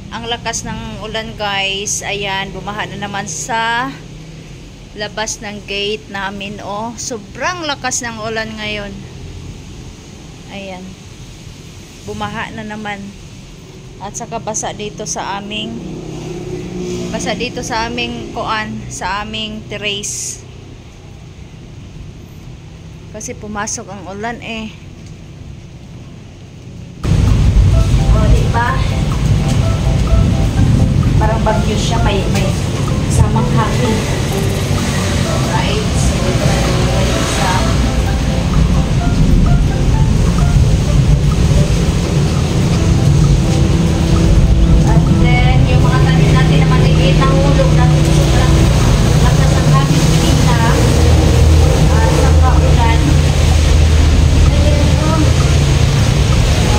ang lakas ng ulan guys. Ayan, bumaha na naman sa labas ng gate namin. Oh, sobrang lakas ng ulan ngayon. Ayan, bumaha na naman. At saka basa dito sa aming kuan, sa aming terrace. Kasi pumasok ang ulan eh. O, diba? Parang bagyo siya, may samang hangin. Right? So, dito na yung isa. At then, yung mga tanim natin na maliit na hulog natin sobrang lakas ang hangin kanina. At saka ulan. Ayun,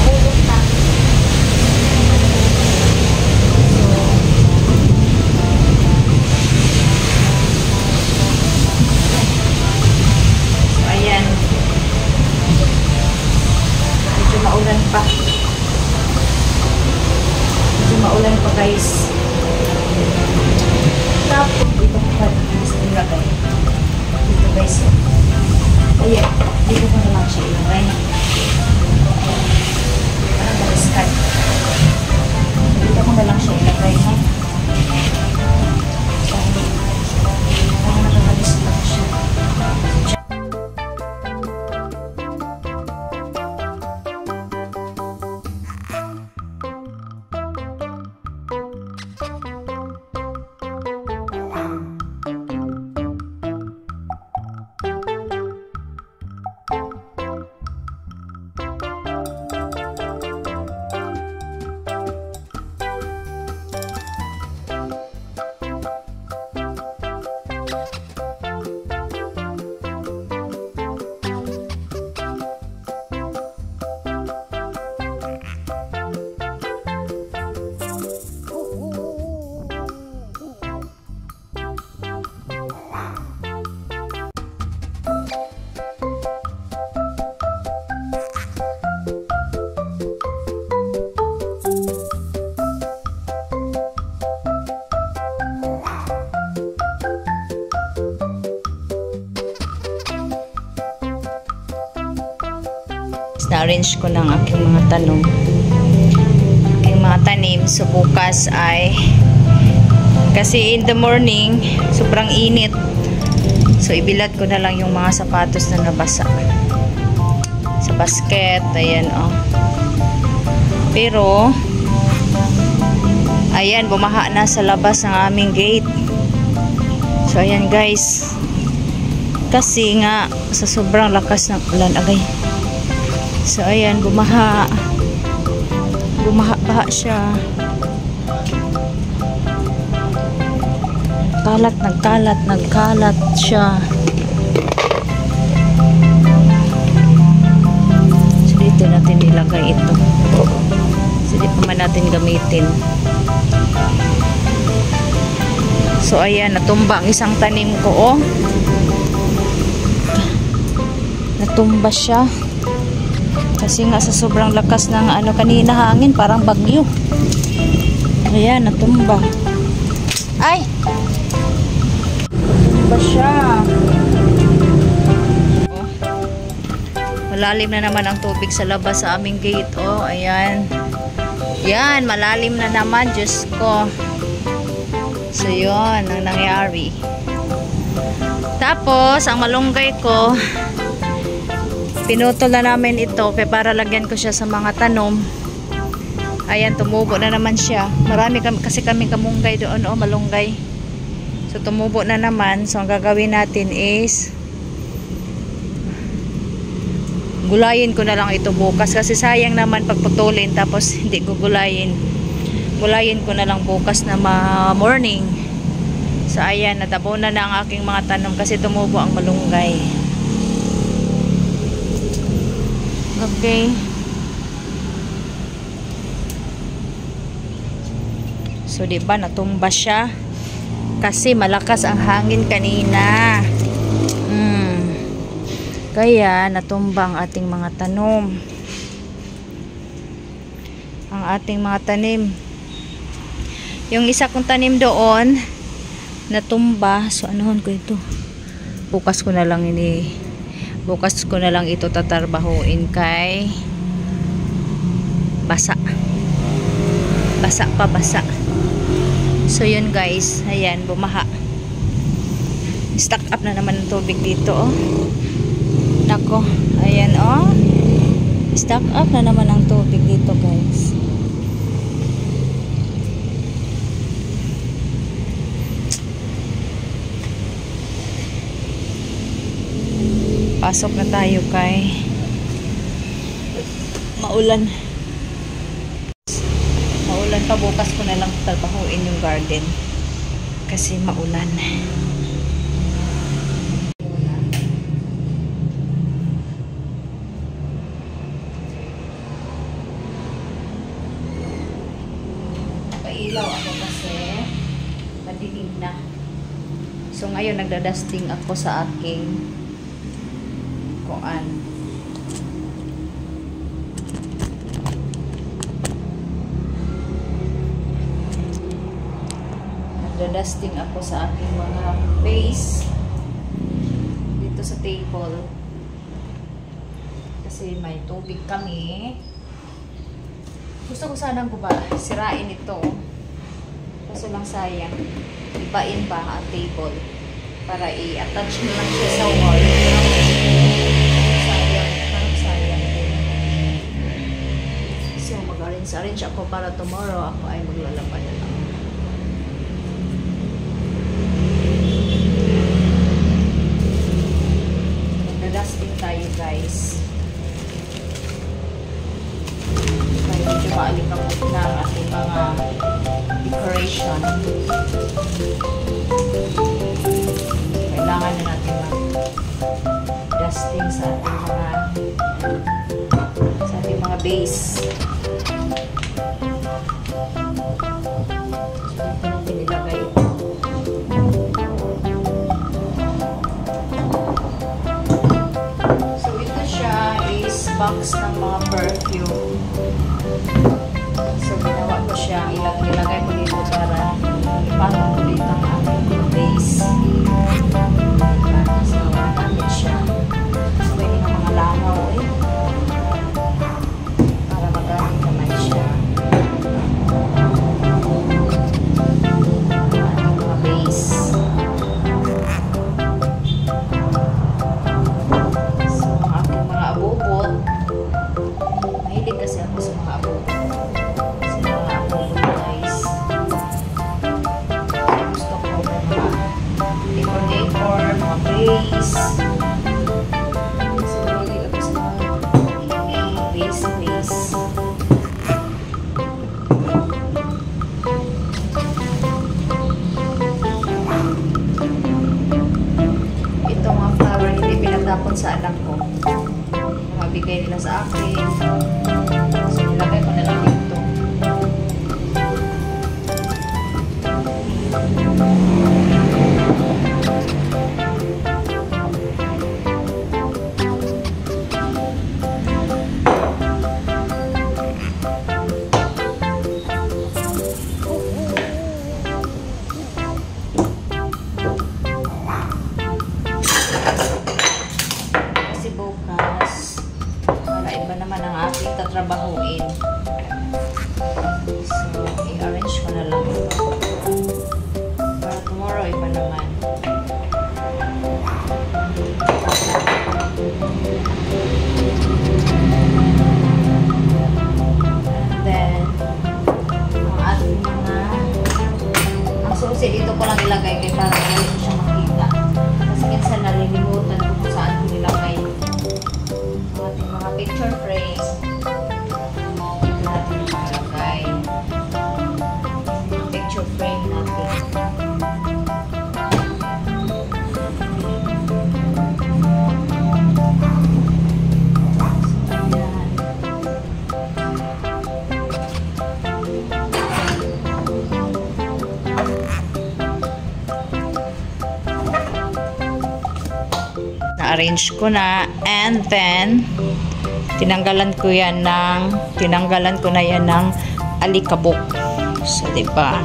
hulog na. Medyo maulan pa guys. Tapos dito pa ilagay dito guys. Ayan, dito ko naman siya ilagay para maliskat. Dito ko na lang siya ilagay ha, para nakakaliskat siya. Na-arrange ko ng aking mga tanim. So bukas ay, kasi in the morning sobrang init, so ibilad ko na lang yung mga sapatos na nabasa sa basket. Ayan oh. Pero ayan, bumaha na sa labas ng aming gate. So ayan guys, kasi nga sa sobrang lakas ng ulan agay. So ayan, bumaha siya. Nagkalat siya. So dito natin ilagay ito. So di pa man natin gamitin. So ayan, natumba ang isang tanim ko oh. Natumba siya. Kasi nga sa sobrang lakas ng kanina hangin, parang bagyo. Ayan, natumba. Ay! Natumba siya. Oh. Malalim na naman ang tubig sa labas sa aming gate. Oh, ayan. Yan, malalim na naman. Diyos ko. So, yun ang nangyari. Tapos, ang malunggay ko, pinutol na namin ito para lagyan ko siya sa mga tanom. Ayan, tumubo na naman siya. Marami kasi kami kamunggay doon, oh, malunggay. So tumubo na naman. So ang gagawin natin is gulayin ko na lang ito bukas, kasi sayang naman pagputulin tapos hindi gugulayin. Gulayin ko na lang bukas na morning. So ayan, natabunan na ang aking mga tanom kasi tumubo ang malunggay. Okay. So, diba, natumba siya. Kasi malakas ang hangin kanina. Kaya, natumba ang ating mga tanom. Ang ating mga tanim. Yung isa kong tanim doon, natumba. So, anuhon ko ito. Bukas ko na lang ito tatarbahuin kay basa. Basa pa, basa. So, yun guys. Ayan, bumaha. Stock up na naman ng tubig dito, oh. Nako, ayan, oh. Stock up na naman ang tubig dito, guys. Pasok na tayo kay maulan. Maulan pa, bukas ko na lang trabahuin yung garden kasi maulan. Ilaw ako kasi madilim na. So ngayon nagda-dusting ako sa aking kuan. Nagda-dusting ako sa aking mga vase dito sa table. Kasi may tubig kami. Gusto ko sanang sirain ito. Kaso lang sayang. Ibain pa ang table. Para i-attach mo lang siya sa wall. Sayang. So, mag-arrange ako para tomorrow ako ay maglalaba na lang. Nagda-dusting tayo, guys. Medyo maalikabok na ang ating mga decoration. Kailangan na natin mag-dusting sa ating mga base. So, dito natin ilagay ito. So, ito siya is box ng mga perfume. So, ginawa ko siya. Ilagay ko dito para ipatong ko dito ang aking base. So, nagamit siya. So, pwede ng mga langaw eh. Para magamit naman siya. Mga base. So, ang aking mga abubot. Mahilig kasi ako sa mga abubot. Base. So, mahilig ako sa mga base. Ito mga flower, hindi pinatapon sa anak ko. Mabigay nila sa akin. So, nilagay ko na lang dito. Tatrabahuin. So, i-arrange ko na lang ito. Para tomorrow, iba naman. And then, ang ating ang susi dito ko lang ilagay kaya para hindi ko siya makita. Kasi minsan nalilimutan ko kung saan ko nilagay. Ang ating mga picture frame. Frame natin. Na-arrange ko na and then tinanggalan ko na yan ng alikabok. So, diba?